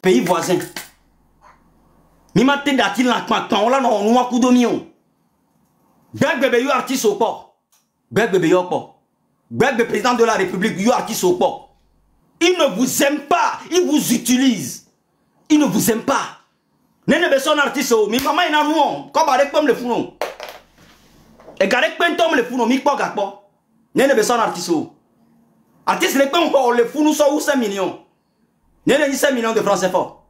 pays voisin. Mimate datil na kmakpan, là non, nous a coup de million. Beg bébé, you artiste au port. Beg bébé, you port. Beg bébé, président de la République, you artiste au port. Il ne vous aime pas, il vous utilise. Il ne vous aime pas. Nene beson artiste au, mi maman ina nou, comme avec pom le founon. Et garek pen tom le founon, mi po gakpo. Nene beson artiste au. Artiste le pen ho le founou so ou 5 millions. Nene 5 millions de francs CFA.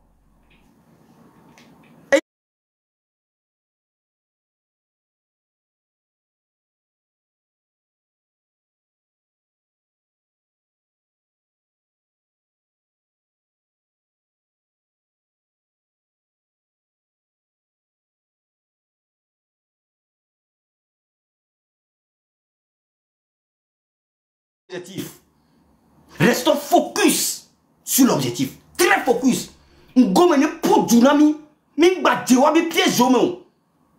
Restons focus sur l'objectif. Très focus. Ngomene pour dynami. Mi badjewa mi piège jomo.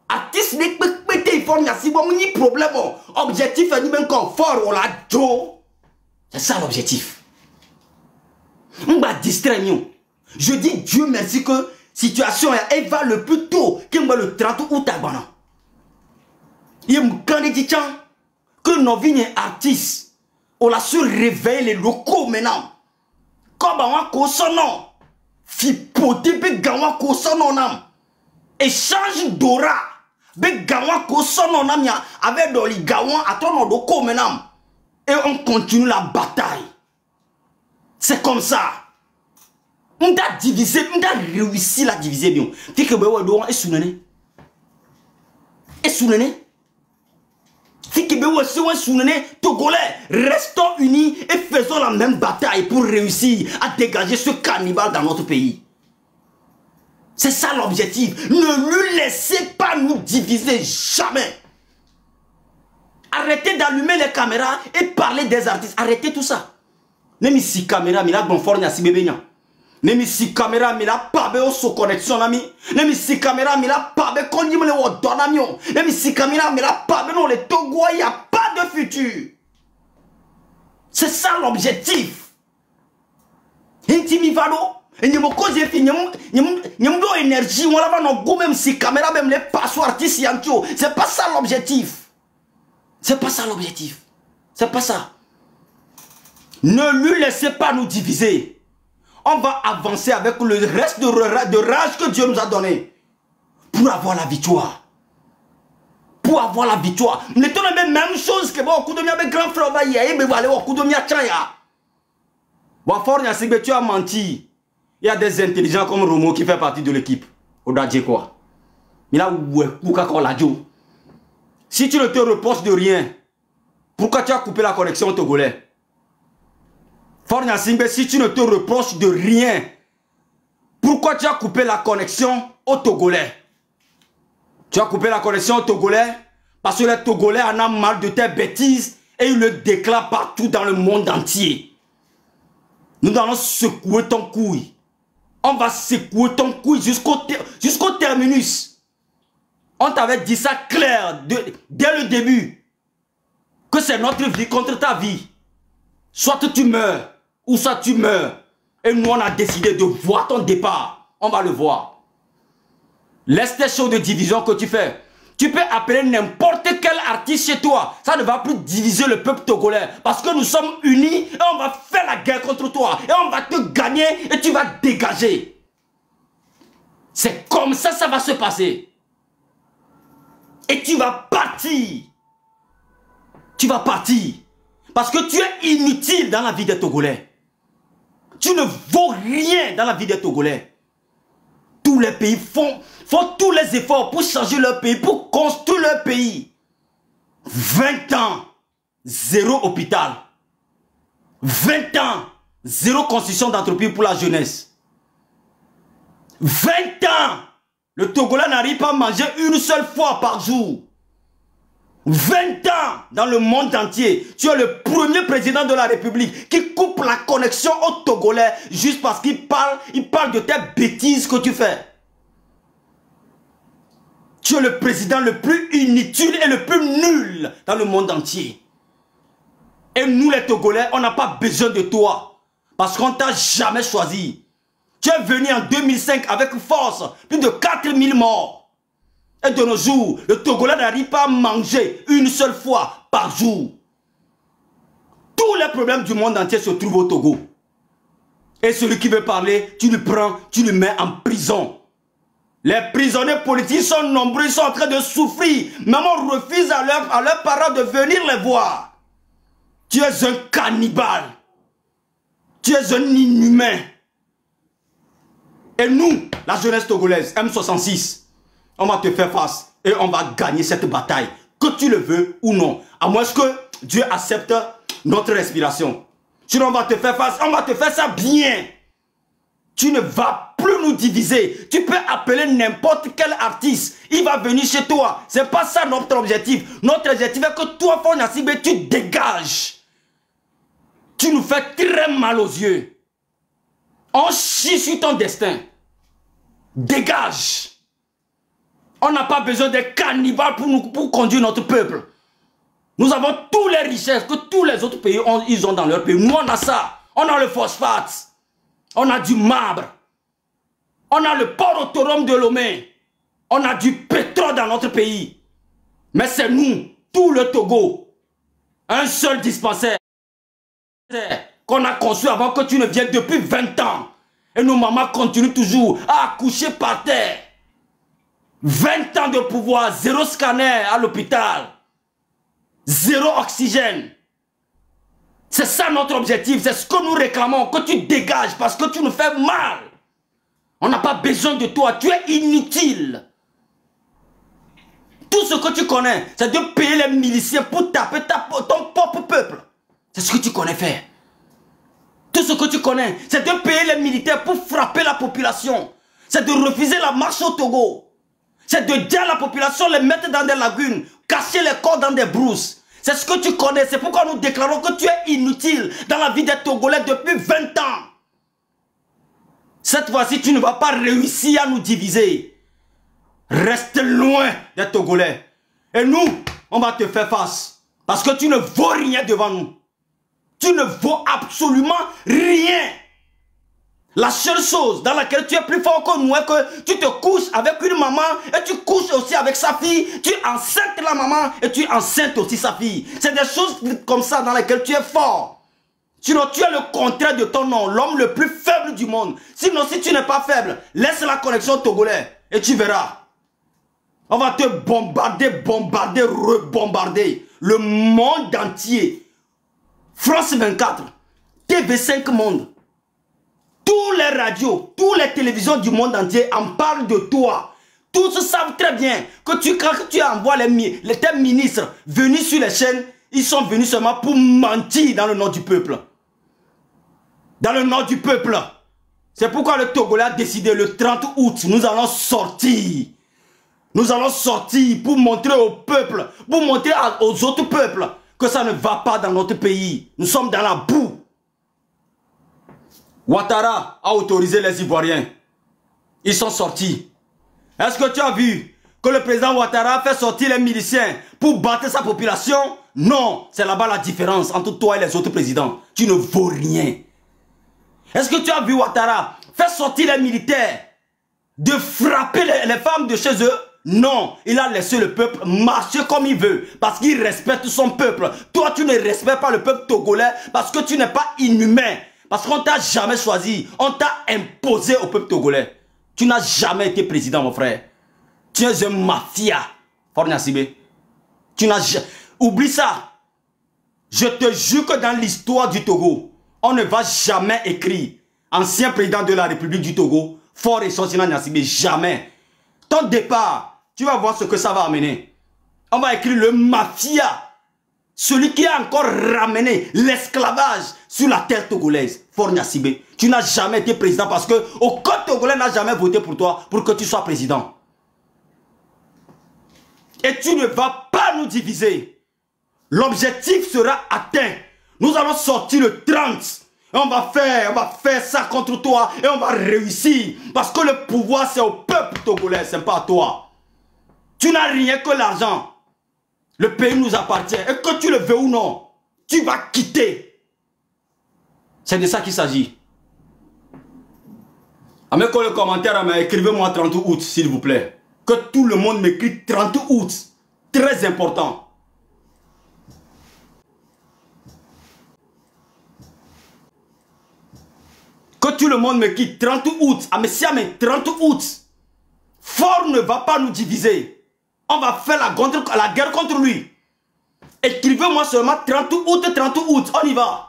Artiste ne peut péter fort n'y a si bon ni problème. Objectif est ni même confort on la jo. C'est ça l'objectif. On va distraire nous. Je dis Dieu merci que situation elle va le plus tôt que le 30 août à Bana. Il me dit que nos vignes artistes on a su réveiller les locaux maintenant. Comme on a son nom. Fipoté be gawa ko son nom. Échange d'aura. Be gawa ko son nom avec doli gawa à ton locaux maintenant. Et on continue la bataille. C'est comme ça. On a divisé, on a réussi la diviser bien. Fait que bewa do est sounene. Est sounene. Togolais, restons unis et faisons la même bataille pour réussir à dégager ce cannibale dans notre pays. C'est ça l'objectif. Ne lui laissez pas nous diviser, jamais. Arrêtez d'allumer les caméras et parler des artistes. Arrêtez tout ça. Même si caméra, mais là, bon fort, si bébé. Même si caméra, mais là, pas de sous connexion, ami. Même si caméra, mais là, pas de conduire le don, ami. Même si caméra, mais là, pas de non, les Togo, il n'y a pas de futur. C'est ça l'objectif. Intimivalo, et n'y a pas de fini, n'y a pas d'énergie, on va non go même si caméra, même les passoires artistes, c'est pas ça l'objectif. C'est pas ça l'objectif. C'est pas ça. Ne lui laissez pas nous diviser. On va avancer avec le reste de rage que Dieu nous a donné. Pour avoir la victoire. Pour avoir la victoire. Nous avons la même chose que bon, coup de avec grand frère va y aller, mais va aller au coup de mia chaya. Bon, fort, tu as menti. Il y a des intelligents comme Romo qui fait partie de l'équipe. Odadje quoi. Mais là, si tu ne te reproches de rien, pourquoi tu as coupé la connexion au Togolais? Si tu ne te reproches de rien, pourquoi tu as coupé la connexion au Togolais? Tu as coupé la connexion au Togolais parce que les Togolais en ont marre de tes bêtises et ils le déclarent partout dans le monde entier. Nous allons secouer ton couille. On va secouer ton couille jusqu'au terminus. On t'avait dit ça clair dès le début. Que c'est notre vie contre ta vie. Soit tu meurs, ou soit tu meurs. Et nous, on a décidé de voir ton départ. On va le voir. Laisse tes shows de division que tu fais. Tu peux appeler n'importe quel artiste chez toi. Ça ne va plus diviser le peuple togolais. Parce que nous sommes unis et on va faire la guerre contre toi. Et on va te gagner et tu vas dégager. C'est comme ça ça va se passer. Et tu vas partir. Tu vas partir. Parce que tu es inutile dans la vie des Togolais. Tu ne vaux rien dans la vie des Togolais. Tous les pays font tous les efforts pour changer leur pays, pour construire leur pays. 20 ans, 0 hôpital. 20 ans, 0 construction d'entreprise pour la jeunesse. 20 ans, le Togolais n'arrive pas à manger une seule fois par jour. 20 ans dans le monde entier, tu es le premier président de la République qui coupe la connexion aux Togolais juste parce qu'il parle de tes bêtises que tu fais. Tu es le président le plus inutile et le plus nul dans le monde entier. Et nous les Togolais, on n'a pas besoin de toi parce qu'on t'a jamais choisi. Tu es venu en 2005 avec force, plus de 4000 morts. Et de nos jours, le Togolais n'arrive pas à manger une seule fois par jour. Tous les problèmes du monde entier se trouvent au Togo. Et celui qui veut parler, tu le prends, tu le mets en prison. Les prisonniers politiques sont nombreux, ils sont en train de souffrir. Même on refuse à leurs parents de venir les voir. Tu es un cannibale. Tu es un inhumain. Et nous, la jeunesse togolaise, M66, on va te faire face et on va gagner cette bataille. Que tu le veux ou non. À moins que Dieu accepte notre respiration. Sinon on va te faire face, on va te faire ça bien. Tu ne vas plus nous diviser. Tu peux appeler n'importe quel artiste. Il va venir chez toi. C'est pas ça notre objectif. Notre objectif est que toi, Fornia Sibé, tu dégages. Tu nous fais très mal aux yeux. On chie sur ton destin. Dégage. On n'a pas besoin de cannibales pour conduire notre peuple. Nous avons toutes les richesses que tous les autres pays ils ont dans leur pays. Nous, on a ça. On a le phosphate. On a du marbre. On a le port autonome de Lomé. On a du pétrole dans notre pays. Mais c'est nous, tout le Togo, un seul dispensaire qu'on a construit avant que tu ne viennes depuis 20 ans. Et nos mamans continuent toujours à accoucher par terre. 20 ans de pouvoir, 0 scanner à l'hôpital. 0 oxygène. C'est ça notre objectif, c'est ce que nous réclamons, que tu dégages parce que tu nous fais mal. On n'a pas besoin de toi, tu es inutile. Tout ce que tu connais, c'est de payer les miliciens pour taper ton propre peuple. C'est ce que tu connais faire. Tout ce que tu connais, c'est de payer les militaires pour frapper la population. C'est de refuser la marche au Togo. C'est de dire à la population, les mettre dans des lagunes, cacher les corps dans des brousses. C'est ce que tu connais. C'est pourquoi nous déclarons que tu es inutile dans la vie des Togolais depuis 20 ans. Cette fois-ci, tu ne vas pas réussir à nous diviser. Reste loin des Togolais. Et nous, on va te faire face. Parce que tu ne vaux rien devant nous. Tu ne vaux absolument rien. La seule chose dans laquelle tu es plus fort que nous est que tu te couches avec une maman et tu couches aussi avec sa fille. Tu enceintes la maman et tu enceintes aussi sa fille. C'est des choses comme ça dans lesquelles tu es fort. Sinon, tu es le contraire de ton nom, l'homme le plus faible du monde. Sinon, si tu n'es pas faible, laisse la connexion togolaise et tu verras. On va te bombarder, bombarder, rebombarder. Le monde entier. France 24, TV5 Monde. Tous les radios, toutes les télévisions du monde entier en parlent de toi. Tous savent très bien que quand tu envoies tes ministres venus sur les chaînes, ils sont venus seulement pour mentir dans le nom du peuple. Dans le nom du peuple. C'est pourquoi le Togolais a décidé le 30 août, nous allons sortir. Nous allons sortir pour montrer au peuple, pour montrer aux autres peuples que ça ne va pas dans notre pays. Nous sommes dans la boue. Ouattara a autorisé les Ivoiriens. Ils sont sortis. Est-ce que tu as vu que le président Ouattara a fait sortir les miliciens pour battre sa population? Non, c'est là-bas la différence entre toi et les autres présidents. Tu ne vaux rien. Est-ce que tu as vu Ouattara faire sortir les militaires de frapper les femmes de chez eux? Non, il a laissé le peuple marcher comme il veut parce qu'il respecte son peuple. Toi, tu ne respectes pas le peuple togolais parce que tu n'es pas inhumain. Parce qu'on t'a jamais choisi, on t'a imposé au peuple togolais. Tu n'as jamais été président, mon frère. Tu es un mafia, Fornia Sibé. Tu n'as jamais... Oublie ça. Je te jure que dans l'histoire du Togo, on ne va jamais écrire ancien président de la République du Togo, Faure Essontine Gnassingbé, jamais. Ton départ, tu vas voir ce que ça va amener. On va écrire le mafia. Celui qui a encore ramené l'esclavage sur la terre togolaise, Fornia Sibé. Tu n'as jamais été président parce que aucun Togolais n'a jamais voté pour toi pour que tu sois président. Et tu ne vas pas nous diviser. L'objectif sera atteint. Nous allons sortir le 30. Et on va faire ça contre toi et on va réussir. Parce que le pouvoir c'est au peuple togolais, c'est pas à toi. Tu n'as rien que l'argent. Le pays nous appartient. Et que tu le veux ou non, tu vas quitter. C'est de ça qu'il s'agit. Avec le commentaire, écrivez-moi 30 août, s'il vous plaît. Que tout le monde m'écrit 30 août. Très important. Que tout le monde m'écrit 30 août. Ah mais si, mais 30 août. Fort ne va pas nous diviser. On va faire la guerre contre lui. Écrivez-moi seulement 30 août, 30 août. On y va.